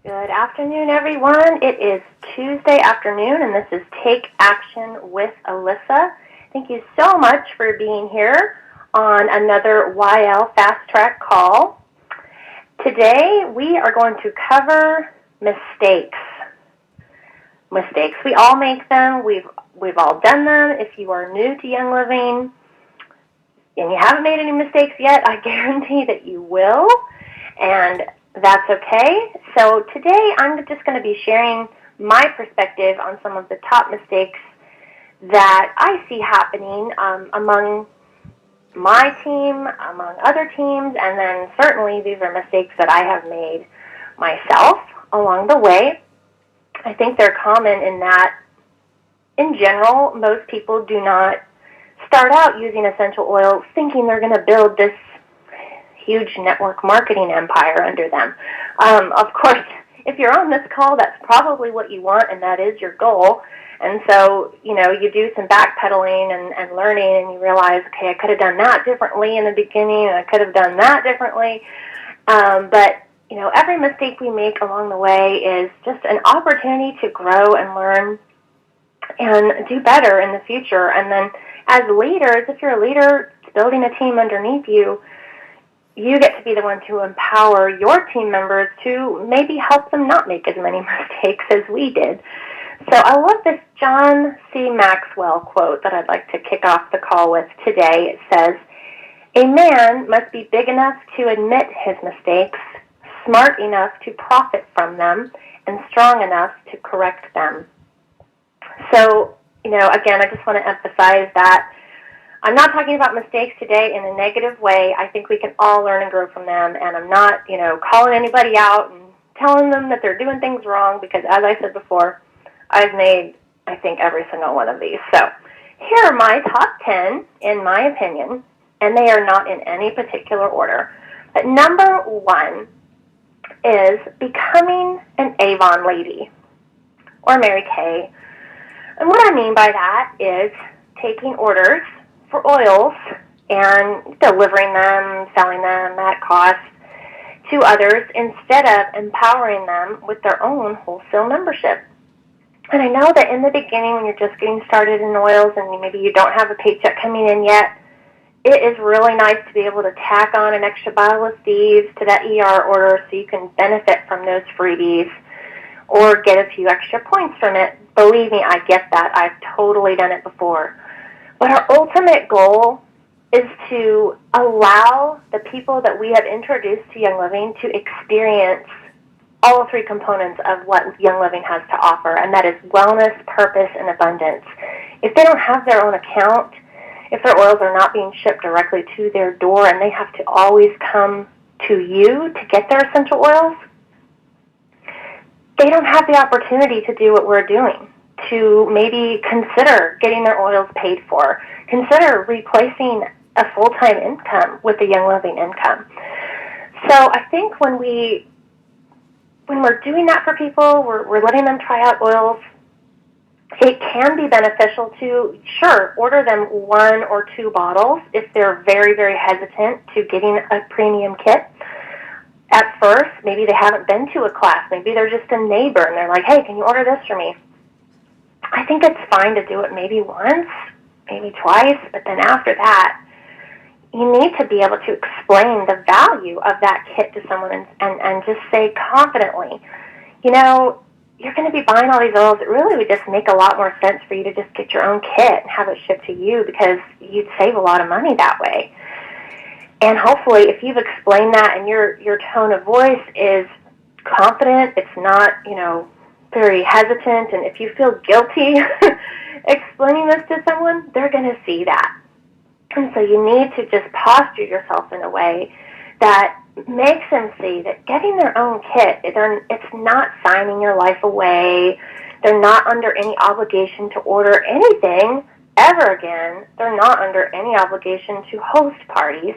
Good afternoon, everyone. It is Tuesday afternoon, and this is Take Action with Alyssa. Thank you so much for being here on another YL Fast Track call. Today, we are going to cover mistakes. Mistakes. We all make them. We've all done them. If you are new to Young Living and you haven't made any mistakes yet, I guarantee that you will. And that's okay. So today I'm just going to be sharing my perspective on some of the top mistakes that I see happening among my team, among other teams, and then certainly these are mistakes that I have made myself along the way. I think they're common in that, in general, most people do not start out using essential oils thinking they're going to build this huge network marketing empire under them. Of course, if you're on this call, that's probably what you want, and that is your goal. And so, you do some backpedaling and learning, and you realize, okay, I could have done that differently in the beginning, and I could have done that differently. But every mistake we make along the way is just an opportunity to grow and learn and do better in the future. And then as leaders, if you're a leader building a team underneath you, you get to be the one to empower your team members to maybe help them not make as many mistakes as we did. So I love this John C. Maxwell quote that I'd like to kick off the call with today. It says, "A man must be big enough to admit his mistakes, smart enough to profit from them, and strong enough to correct them." So, again, I just want to emphasize that I'm not talking about mistakes today in a negative way. I think we can all learn and grow from them, and I'm not, calling anybody out and telling them that they're doing things wrong because, as I said before, I've made, I think, every single one of these. So here are my top 10, in my opinion, and they are not in any particular order. But number 1 is becoming an Avon lady or Mary Kay. And what I mean by that is taking orders for oils and delivering them, selling them at cost to others instead of empowering them with their own wholesale membership. And I know that in the beginning when you're just getting started in oils and maybe you don't have a paycheck coming in yet, it is really nice to be able to tack on an extra bottle of thieves to that ER order so you can benefit from those freebies or get a few extra points from it. Believe me, I get that. I've totally done it before. But our ultimate goal is to allow the people that we have introduced to Young Living to experience all 3 components of what Young Living has to offer, and that is wellness, purpose, and abundance. If they don't have their own account, if their oils are not being shipped directly to their door and they have to always come to you to get their essential oils, they don't have the opportunity to do what we're doing, to maybe consider getting their oils paid for, consider replacing a full-time income with a Young Living income. So I think when we're doing that for people, we're letting them try out oils, it can be beneficial to, sure, order them 1 or 2 bottles if they're very, very hesitant to getting a premium kit. At first, maybe they haven't been to a class. Maybe they're just a neighbor, and they're like, hey, can you order this for me? I think it's fine to do it maybe once, maybe twice, but then after that, you need to be able to explain the value of that kit to someone and just say confidently, you're going to be buying all these oils. It really would just make a lot more sense for you to just get your own kit and have it shipped to you because you'd save a lot of money that way. And hopefully, if you've explained that and your tone of voice is confident, it's not, very hesitant, and if you feel guilty explaining this to someone, they're going to see that. And so you need to just posture yourself in a way that makes them see that getting their own kit, it's not signing your life away. They're not under any obligation to order anything ever again. They're not under any obligation to host parties.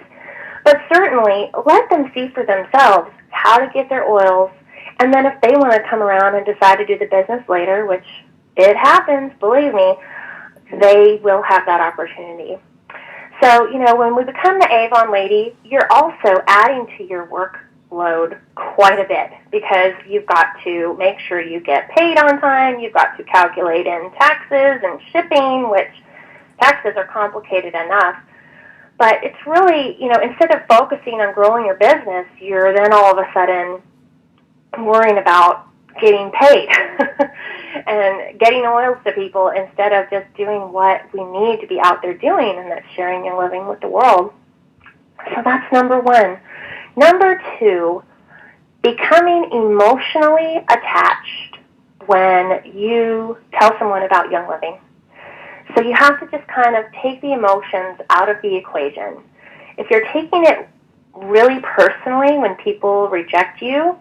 But certainly, let them see for themselves how to get their oils, and then if they want to come around and decide to do the business later, which it happens, believe me, they will have that opportunity. So, when we become the Avon lady, you're also adding to your work load quite a bit because you've got to make sure you get paid on time, you've got to calculate in taxes and shipping, which taxes are complicated enough. But it's really, instead of focusing on growing your business, you're then all of a sudden worrying about getting paid and getting oils to people instead of just doing what we need to be out there doing, and that's sharing your living with the world. So that's number one. Number two, becoming emotionally attached when you tell someone about Young Living. So you have to just kind of take the emotions out of the equation. If you're taking it really personally when people reject you,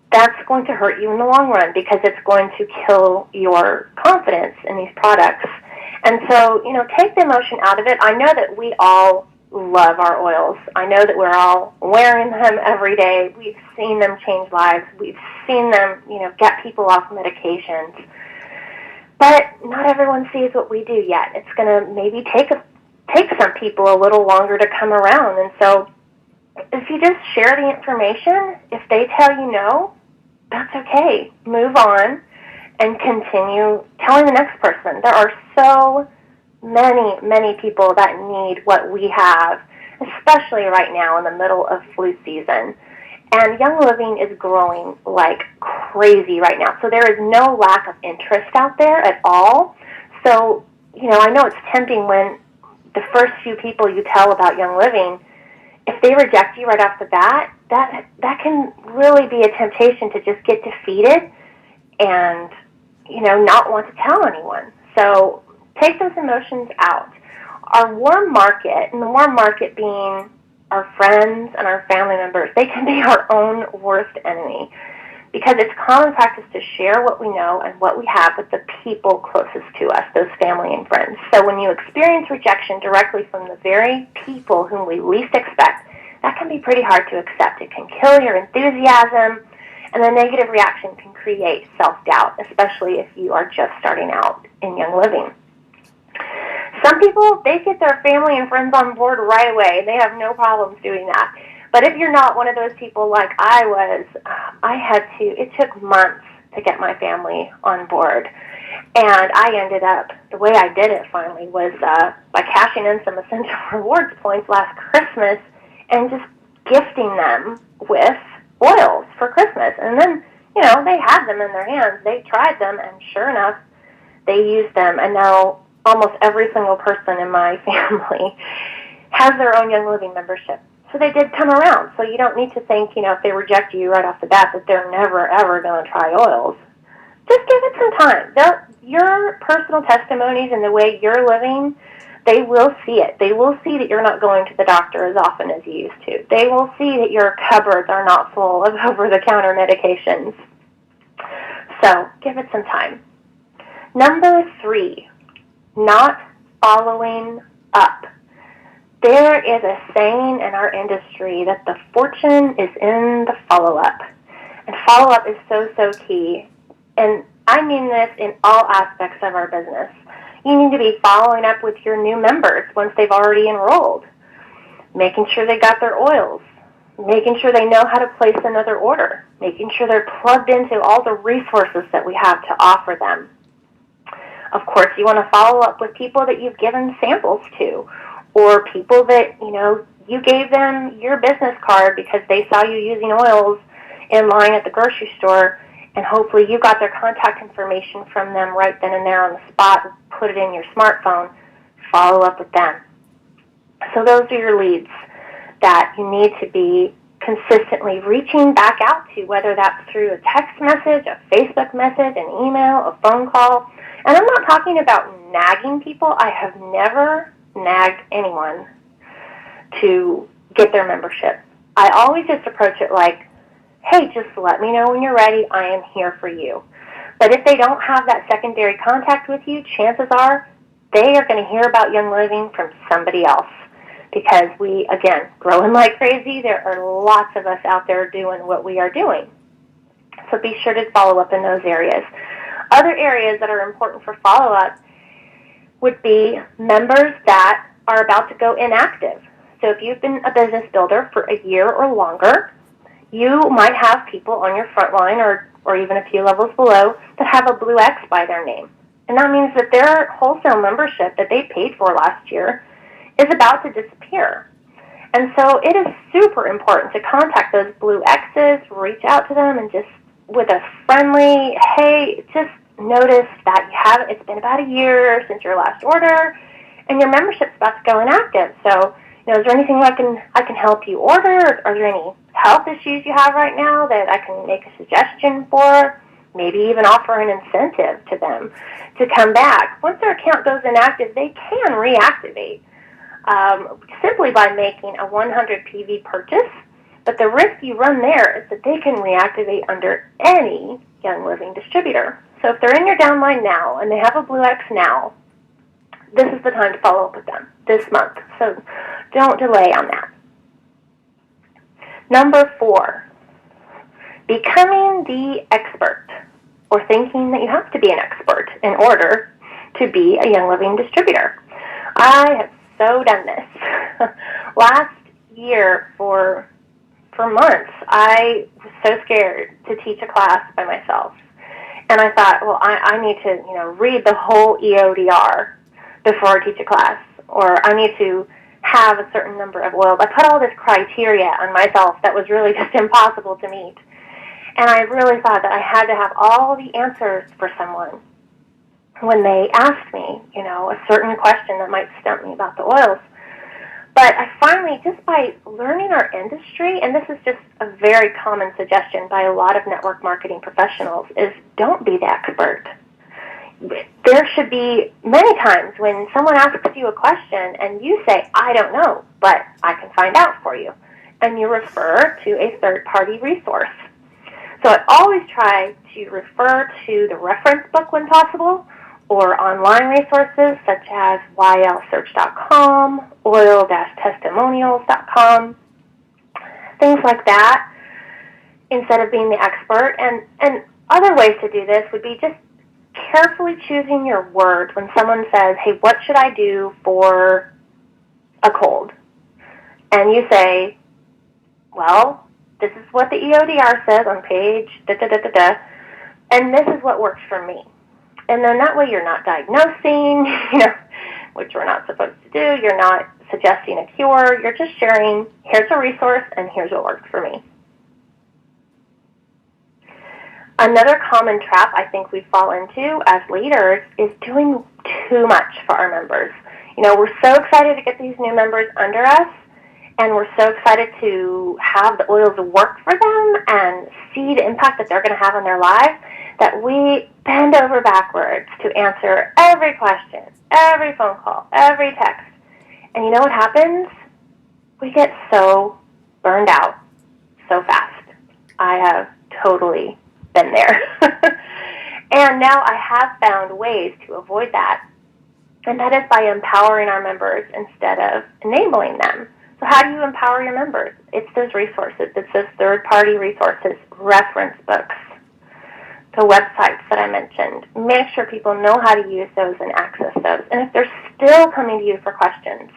that's going to hurt you in the long run because it's going to kill your confidence in these products. And so, take the emotion out of it. I know that we all love our oils. I know that we're all wearing them every day. We've seen them change lives. We've seen them, get people off medications. But not everyone sees what we do yet. It's going to maybe take some people a little longer to come around. And so if you just share the information, if they tell you no, that's okay. Move on and continue telling the next person. There are so many, many people that need what we have, especially right now in the middle of flu season. And Young Living is growing like crazy right now. So there is no lack of interest out there at all. So, I know it's tempting when the first few people you tell about Young Living, if they reject you right off the bat, that can really be a temptation to just get defeated and, not want to tell anyone. So take those emotions out. Our warm market, and the warm market being our friends and our family members, they can be our own worst enemy because it's common practice to share what we know and what we have with the people closest to us, those family and friends. So when you experience rejection directly from the very people whom we least expect, that can be pretty hard to accept. It can kill your enthusiasm, and the negative reaction can create self-doubt, especially if you are just starting out in Young Living. Some people, they get their family and friends on board right away. They have no problems doing that. But if you're not one of those people like I was, it took months to get my family on board. And I ended up, the way I did it finally was by cashing in some Essential Rewards points last Christmas and just gifting them with oils for Christmas. And then, they had them in their hands. They tried them, and sure enough, they used them. And now almost every single person in my family has their own Young Living membership. So they did come around. So you don't need to think, if they reject you right off the bat, that they're never, ever going to try oils. Just give it some time. Your personal testimonies and the way you're living, they will see it. They will see that you're not going to the doctor as often as you used to. They will see that your cupboards are not full of over-the-counter medications. So give it some time. Number 3, not following up. There is a saying in our industry that the fortune is in the follow-up. And follow-up is so, so key. And I mean this in all aspects of our business. You need to be following up with your new members once they've already enrolled, making sure they got their oils, making sure they know how to place another order, making sure they're plugged into all the resources that we have to offer them. Of course, you want to follow up with people that you've given samples to, or people that, you gave them your business card because they saw you using oils in line at the grocery store, and hopefully you got their contact information from them right then and there on the spot and put it in your smartphone. Follow up with them. So those are your leads that you need to be consistently reaching back out to, whether that's through a text message, a Facebook message, an email, a phone call. And I'm not talking about nagging people. I have never nagged anyone to get their membership. I always just approach it like, hey, just let me know when you're ready. I am here for you. But if they don't have that secondary contact with you, chances are they are going to hear about Young Living from somebody else. Because we, again, growing like crazy, there are lots of us out there doing what we are doing. So be sure to follow up in those areas. Other areas that are important for follow-up would be members that are about to go inactive. So if you've been a business builder for a year or longer, you might have people on your front line or even a few levels below that have a blue X by their name. And that means that their wholesale membership that they paid for last year is about to disappear. And so it is super important to contact those blue X's, reach out to them, and just with a friendly, hey, just noticed that it's been about a year since your last order, and your membership's about to go inactive. So, is there anything I can help you order? Are there any health issues you have right now that I can make a suggestion for? Maybe even offer an incentive to them to come back. Once their account goes inactive, they can reactivate simply by making a 100 PV purchase. But the risk you run there is that they can reactivate under any Young Living distributor. So if they're in your downline now and they have a Blue X now, this is the time to follow up with them this month. So don't delay on that. Number 4, becoming the expert, or thinking that you have to be an expert in order to be a Young Living distributor. I have so done this. Last year, for months, I was so scared to teach a class by myself. And I thought, well, I need to, read the whole EODR before I teach a class, or I need to have a certain number of oils. I put all this criteria on myself that was really just impossible to meet. And I really thought that I had to have all the answers for someone when they asked me, a certain question that might stump me about the oils. But I finally, just by learning our industry, and this is just a very common suggestion by a lot of network marketing professionals, is don't be the expert. There should be many times when someone asks you a question and you say, I don't know, but I can find out for you. And you refer to a third-party resource. So I always try to refer to the reference book when possible, or online resources such as ylsearch.com, oil-testimonials.com, things like that, instead of being the expert. And other ways to do this would be just carefully choosing your words when someone says, hey, what should I do for a cold? And you say, well, this is what the EODR says on page da-da-da-da-da, and this is what works for me. And then that way you're not diagnosing, which we're not supposed to do. You're not suggesting a cure. You're just sharing, here's a resource, and here's what works for me. Another common trap I think we fall into as leaders is doing too much for our members. We're so excited to get these new members under us, and we're so excited to have the oils work for them and see the impact that they're going to have on their lives, that we bend over backwards to answer every question, every phone call, every text. And you know what happens? We get so burned out so fast. I have totally been there. And now I have found ways to avoid that. And that is by empowering our members instead of enabling them. So how do you empower your members? It's those resources. It's those third-party resources, reference books, the websites that I mentioned. Make sure people know how to use those and access those. And if they're still coming to you for questions,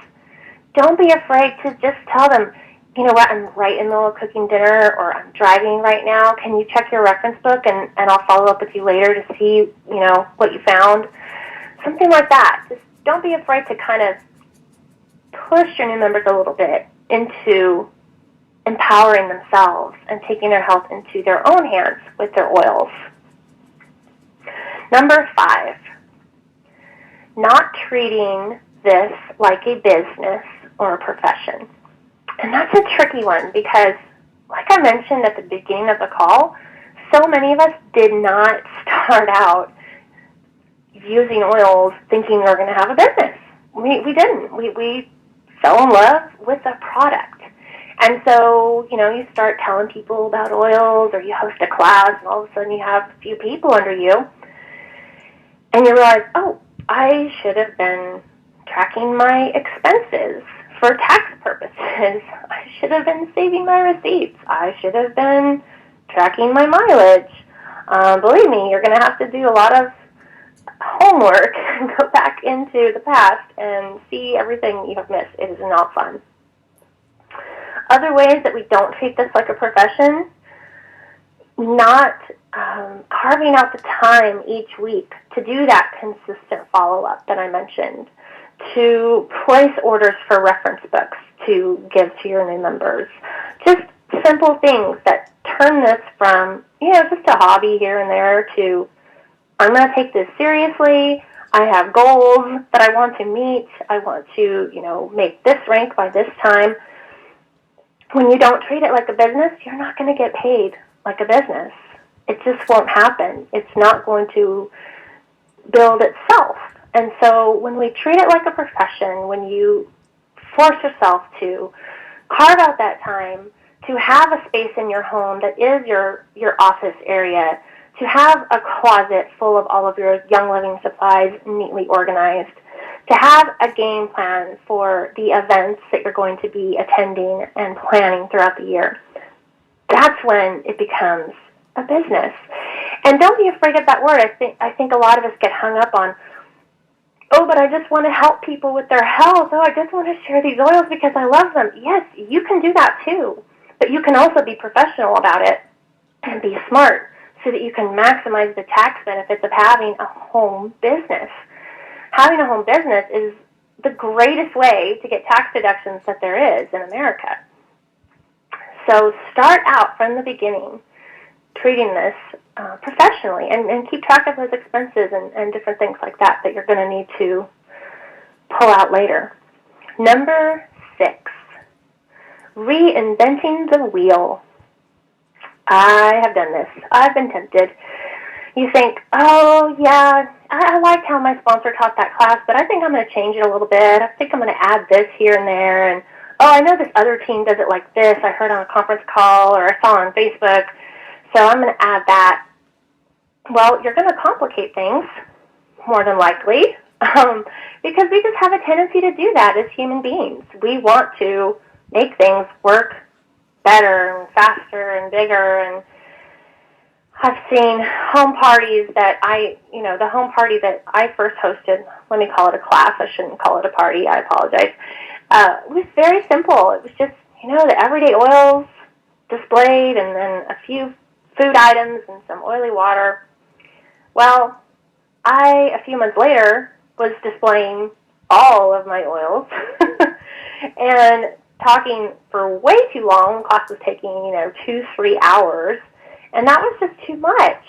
don't be afraid to just tell them, you know what, I'm right in the middle of cooking dinner, or I'm driving right now. Can you check your reference book, and I'll follow up with you later to see, what you found. Something like that. Just don't be afraid to kind of push your new members a little bit into empowering themselves and taking their health into their own hands with their oils. Number 5, not treating this like a business or a profession. And that's a tricky one because, like I mentioned at the beginning of the call, so many of us did not start out using oils thinking we were going to have a business. We didn't. We fell in love with the product. And so, you start telling people about oils, or you host a class, and all of a sudden you have a few people under you. And you realize, oh, I should have been tracking my expenses for tax purposes. I should have been saving my receipts. I should have been tracking my mileage. Believe me, you're going to have to do a lot of homework and go back into the past and see everything you have missed. It is not fun. Other ways that we don't treat this like a profession, not carving out the time each week to do that consistent follow-up that I mentioned, to place orders for reference books to give to your new members. Just simple things that turn this from, just a hobby here and there to, I'm going to take this seriously. I have goals that I want to meet. I want to, make this rank by this time. When you don't treat it like a business, you're not going to get paid like a business. It just won't happen. It's not going to build itself. And so when we treat it like a profession, when you force yourself to carve out that time, to have a space in your home that is your office area, to have a closet full of all of your Young Living supplies neatly organized, to have a game plan for the events that you're going to be attending and planning throughout the year, that's when it becomes a business. And don't be afraid of that word. I think a lot of us get hung up on, but I just want to help people with their health. I just want to share these oils because I love them. Yes, you can do that too. But you can also be professional about it and be smart so that you can maximize the tax benefits of having a home business. Having a home business is the greatest way to get tax deductions that there is in America. So start out from the beginning treating this professionally and keep track of those expenses and different things like that you're going to need to pull out later. Number 6, reinventing the wheel. I have done this. I've been tempted. You think, I liked how my sponsor taught that class, but I think I'm going to change it a little bit. I think I'm going to add this here and there. And, I know this other team does it like this. I heard on a conference call or I saw on Facebook. So I'm going to add that. Well, you're going to complicate things, more than likely, because we just have a tendency to do that as human beings. We want to make things work better and faster and bigger. And I've seen home parties that the home party that I first hosted, let me call it a class, I shouldn't call it a party, I apologize. It was very simple. It was just, the everyday oils displayed and then a few food items and some oily water. Well, a few months later, was displaying all of my oils and talking for way too long. Class was taking, 2-3 hours, and that was just too much.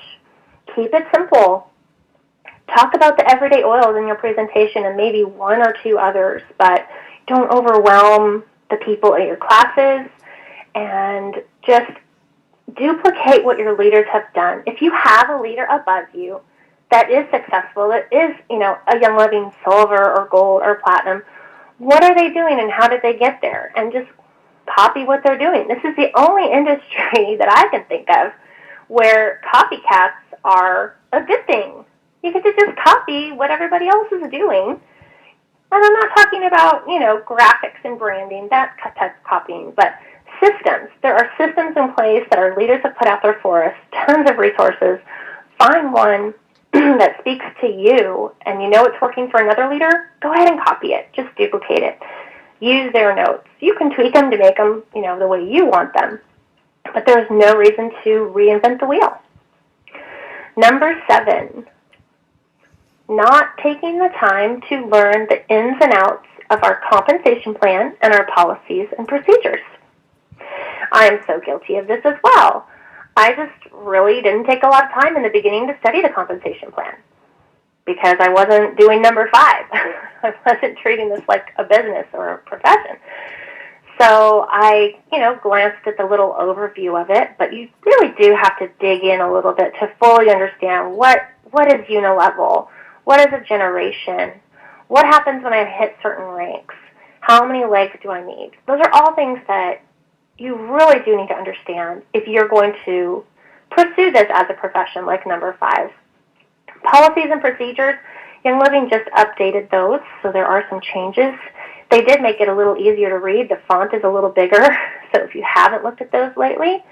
Keep it simple. Talk about the everyday oils in your presentation and maybe 1 or 2 others, but don't overwhelm the people at your classes, and just duplicate what your leaders have done. If you have a leader above you that is successful, that is, a Young Living silver or gold or platinum, what are they doing and how did they get there? And just copy what they're doing. This is the only industry that I can think of where copycats are a good thing. You get to just copy what everybody else is doing. And I'm not talking about, graphics and branding, that type of copying, but systems. There are systems in place that our leaders have put out there for us, tons of resources. Find one that speaks to you and it's working for another leader, go ahead and copy it. Just duplicate it. Use their notes. You can tweak them to make them, the way you want them. But there's no reason to reinvent the wheel. Number 7, not taking the time to learn the ins and outs of our compensation plan and our policies and procedures. I am so guilty of this as well. I just really didn't take a lot of time in the beginning to study the compensation plan because I wasn't doing number 5. I wasn't treating this like a business or a profession. So I, glanced at the little overview of it, but you really do have to dig in a little bit to fully understand what is unilevel, what is a generation, what happens when I hit certain ranks, how many legs do I need. Those are all things that you really do need to understand if you're going to pursue this as a profession like number 5. Policies and procedures, Young Living just updated those, so there are some changes. They did make it a little easier to read. The font is a little bigger, so if you haven't looked at those lately,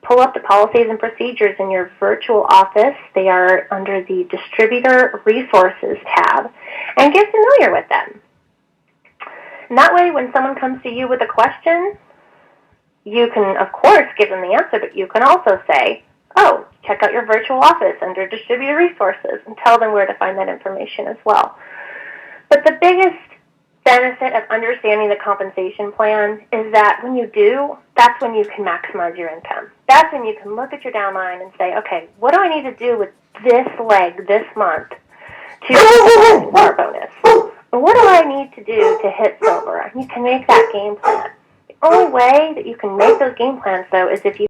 pull up the policies and procedures in your virtual office. They are under the Distributor Resources tab, and get familiar with them. And that way, when someone comes to you with a question, you can, of course, give them the answer, but you can also say, oh, check out your virtual office under distributed resources, and tell them where to find that information as well. But the biggest benefit of understanding the compensation plan is that when you do, that's when you can maximize your income. That's when you can look at your downline and say, okay, what do I need to do with this leg this month to hit our bonus? What do I need to do to hit silver? You can make that game plan. The only way that you can make those game plans, though, is if you